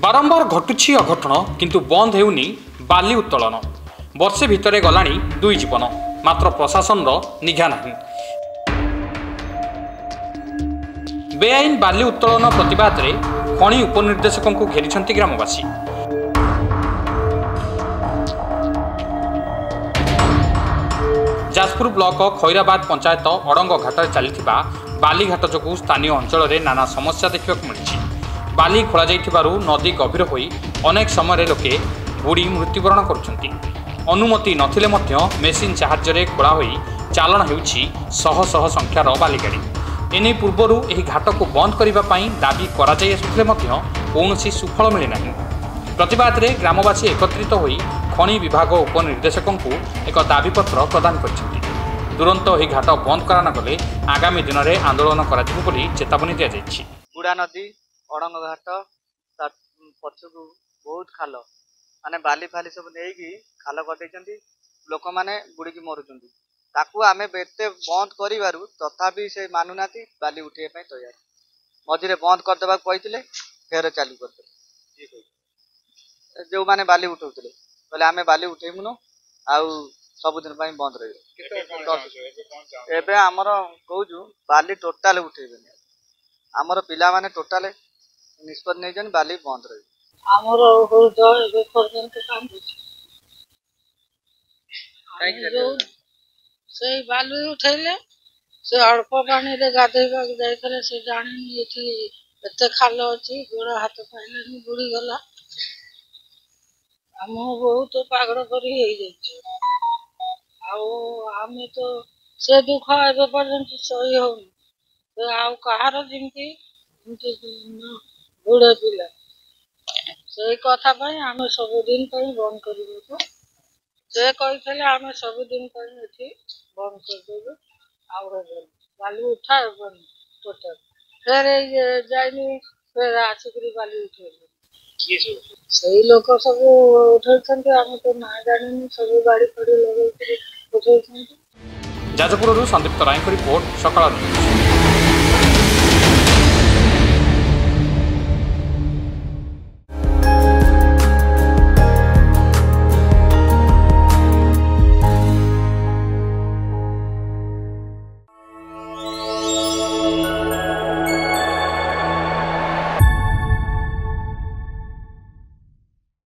बारंबार घटुछि अघटन किंतु बंद हेउनी बाली उत्तोलन। वर्षे भितरे गलानी 2 जीवन, मात्र प्रशासन निघा नहीं। बेआईन बाली उत्तोलन प्रतिवाद रे खणी उपनिर्देशक को घेरी ग्रामवासी। जाजपुर ब्लॉक खैराबाद पंचायत अड़ंग घाट चली बाली घाट जो स्थानीय अंचल में नाना समस्या देखा मिली। बाली खोल नदी गभीर हो अनेक समय लोके बुड़ी मृत्युवरण करुछंती। अनुमति नथिले मध्य मेसीन साहाय्य खोला हो चालन हेउछि शह शह संख्यार बाली गाड़ी। एने पूर्वरु एही घाट को बंद करने दाबी कराई आसुथिले मध्य कौनसी सुफल मिले नहीं। प्रतिवाद रे ग्रामवासी एकत्रित होई खणी विभाग उपनिर्देशक एक दाबीपत्र प्रदान करछंती। तुरंत एही घाट बंद करा न गले आगामी दिन में आंदोलन कराजिबो बोली चेतावनी दिया जायछि। बुढ़ा नदी अड़ंग घाट पछकू बहुत खाल माने बाली फाली सब नहीं खाल कर लोक मैंने बुड़ी मरुंट ताकू आम एते बंद कर तथापि से मानुना बाली उठे तैयार मझे बंद करदे कहते फेर चालू करदे जो मैंने बाली उठाऊले कहले आम बाली उठेबुन आउ सबुदिन बंद रही। आमर कहूँ बाली टोटाल उठेबे आमर पिला माने टोटाल निष्पत्ति नहीं बाली बंद रही। आमर से बालू उठेले से अल्प पानी रे गाधेबा जाइथले से जानी एते खाल अछि गोड़ हाथ पाइले बुड़ी गला हम बहुत पागड़ करी हे जाइछ। आमे तो से दुख एबे पर्यंत सही होनी आ कहार जिमती बुढ़े पिला से कथा आम सबुदिन बंद कर से कहते आम सबुदिन बंद करदेबे बाली उठा टोटल फेर जाइनी फेर आसिक बाली उठे से लोक सब उठे आम तो ना जानी सब गाड़ी फाड़ी लगे उठे। जाजपुर संदीप्त राय रिपोर्ट सकाळ।